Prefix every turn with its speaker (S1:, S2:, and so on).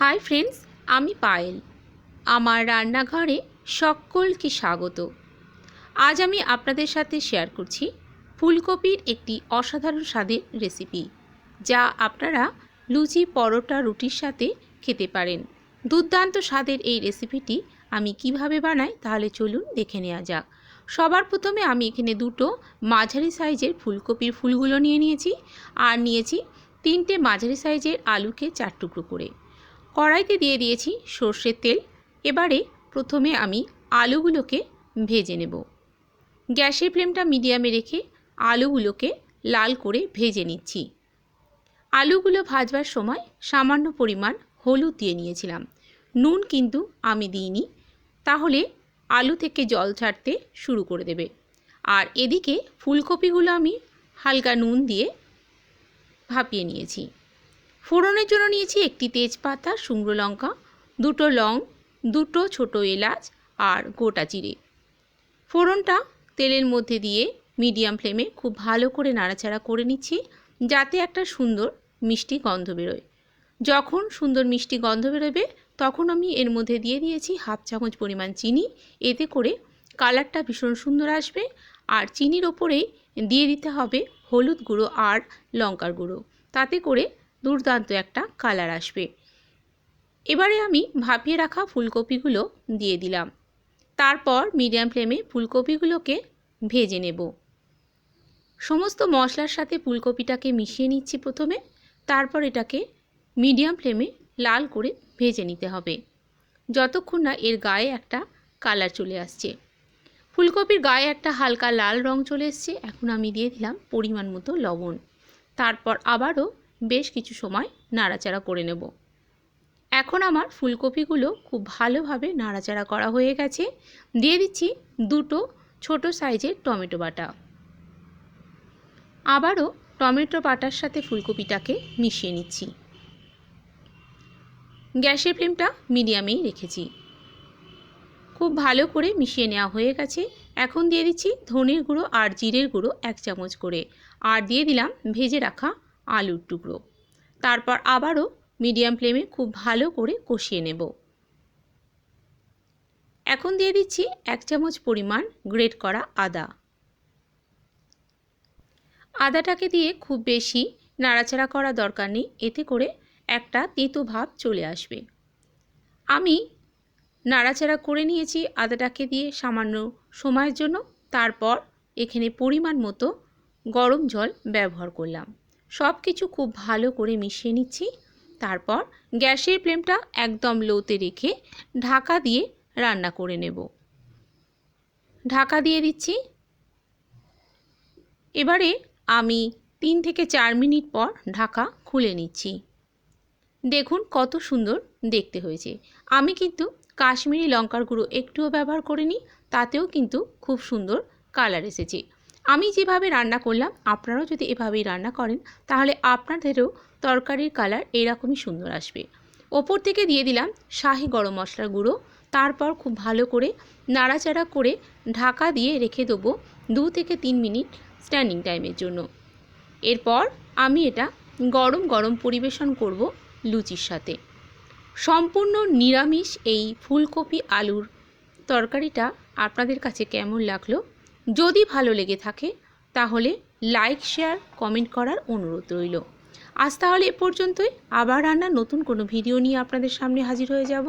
S1: Hi friends आमी पायल आमार रान्नाघरे सकलके स्वागत। आज आमी आपनादेर साथे शेयर करछि फुलकपिर एकटी असाधारण स्वादेर रेसिपि जा आपनारा लुचि परोटा रुटिर साथे खेते पारेन। दुर्दान्त स्वादेर एई रेसिपिटी आमी किभाबे बानाई ताहले चलुन देखे नेওয়া যাক। सबार प्रथमे आमी एखाने दुटो माझारि साइजेर फुलकपिर फुलगुलो निये निয়েছি আর নিয়েছি তিনটে माझारि साइजेर आलूके 4 टुकरो करे। कड़ाईते दिए दिएছি सर्षेर तेल। एबारे प्रथमे आमी आलूगुलोके भेजे नेब। गैसेर फ्लेमटा मिडियामे रेखे आलूगुलोके लाल करे भेजे निচ্ছি। आलूगुलो भाजबार समय सामान्य परिमाण हलुद दिए निয়েছিলাম। নুন কিন্তু আমি দিইনি, তাহলে आलू থেকে জল ছাড়তে শুরু করে দেবে। আর এদিকে ফুলকপিগুলো আমি হালকা নুন দিয়ে ভাপিয়ে নিয়েছি। ফোড়নের জন্য নিয়েছি একটি তেজপাতা, শুকনো লঙ্কা, দুটো লং, দুটো ছোট এলাচ আর গোটা জিরে। ফোড়নটা তেলের মধ্যে দিয়ে মিডিয়াম ফ্লেমে খুব ভালো করে নাড়াচাড়া করে নিচ্ছি যাতে একটা সুন্দর মিষ্টি গন্ধ বেরোয়। যখন সুন্দর মিষ্টি গন্ধ বেরোবে তখন আমি এর মধ্যে দিয়ে দিয়েছি হাফ চামচ পরিমাণ চিনি। এতে করে কালারটা ভীষণ সুন্দর আসবে। আর চিনির ওপরেই দিয়ে দিতে হবে হলুদ গুঁড়ো আর লঙ্কার গুঁড়ো, তাতে করে দুর্দান্ত একটা কালার আসবে। এবারে আমি ভাপিয়ে রাখা ফুলকপিগুলো দিয়ে দিলাম। তারপর মিডিয়াম ফ্লেমে ফুলকপিগুলোকে ভেজে নেব। সমস্ত মশলার সাথে ফুলকপিটাকে মিশিয়ে নিচ্ছি প্রথমে, তারপর এটাকে মিডিয়াম ফ্লেমে লাল করে ভেজে নিতে হবে যতক্ষণ না এর গায়ে একটা কালার চলে আসছে। ফুলকপির গায়ে একটা হালকা লাল রং চলে এসছে। এখন আমি দিয়ে দিলাম পরিমাণ মতো লবণ। তারপর আবারও বেশ কিছু সময় নাড়াচাড়া করে নেব। এখন আমার ফুলকপিগুলো খুব ভালোভাবে নাড়াচাড়া করা হয়ে গেছে। দিয়ে দিচ্ছি দুটো ছোট সাইজের টমেটো বাটা। আবারও টমেটো বাটার সাথে ফুলকপিটাকে মিশিয়ে নিচ্ছি। গ্যাসের ফ্লেমটা মিডিয়ামেই রেখেছি। খুব ভালো করে মিশিয়ে নেওয়া হয়ে গেছে। এখন দিয়ে দিচ্ছি ধনের গুঁড়ো আর জিরের গুঁড়ো 1 চামচ করে, আর দিয়ে দিলাম ভেজে রাখা আলুর টুকরো। তারপর আবারও মিডিয়াম ফ্লেমে খুব ভালো করে কষিয়ে নেব। এখন দিয়ে দিচ্ছি 1 চামচ পরিমাণ গ্রেট করা আদা। আদাটাকে দিয়ে খুব বেশি নাড়াচাড়া করা দরকার নেই, এতে করে একটা তেতো ভাব চলে আসবে। আমি নাড়াচাড়া করে নিয়েছি আদাটাকে দিয়ে সামান্য সময়ের জন্য। তারপর এখানে পরিমাণ মতো গরম জল ব্যবহার করলাম। সব কিছু খুব ভালো করে মিশিয়ে নিচ্ছি। তারপর গ্যাসের ফ্লেমটা একদম লোতে রেখে ঢাকা দিয়ে রান্না করে নেব। ঢাকা দিয়ে দিচ্ছি। এবারে আমি 3 থেকে 4 মিনিট পর ঢাকা খুলে নিচ্ছি। দেখুন কত সুন্দর দেখতে হয়েছে। আমি কিন্তু কাশ্মীরি লঙ্কার গুঁড়ো একটুও ব্যবহার করিনি, তাতেও কিন্তু খুব সুন্দর কালার এসেছে। আমি যেভাবে রান্না করলাম আপনারাও যদি এভাবেই রান্না করেন তাহলে আপনাদেরও তরকারির কালার এরকমই সুন্দর আসবে। ওপর থেকে দিয়ে দিলাম শাহি গরম মশলার গুঁড়ো। তারপর খুব ভালো করে নাড়াচাড়া করে ঢাকা দিয়ে রেখে দেবো 2 থেকে 3 মিনিট স্ট্যান্ডিং টাইমের জন্য। এরপর আমি এটা গরম গরম পরিবেশন করব লুচির সাথে। সম্পূর্ণ নিরামিষ এই ফুলকপি আলুর তরকারিটা আপনাদের কাছে কেমন লাগলো? যদি ভালো লেগে থাকে তাহলে লাইক, শেয়ার, কমেন্ট করার অনুরোধ রইল। আজ তাহলে এ পর্যন্তই। আবার রান্নার নতুন কোনো ভিডিও নিয়ে আপনাদের সামনে হাজির হয়ে যাব।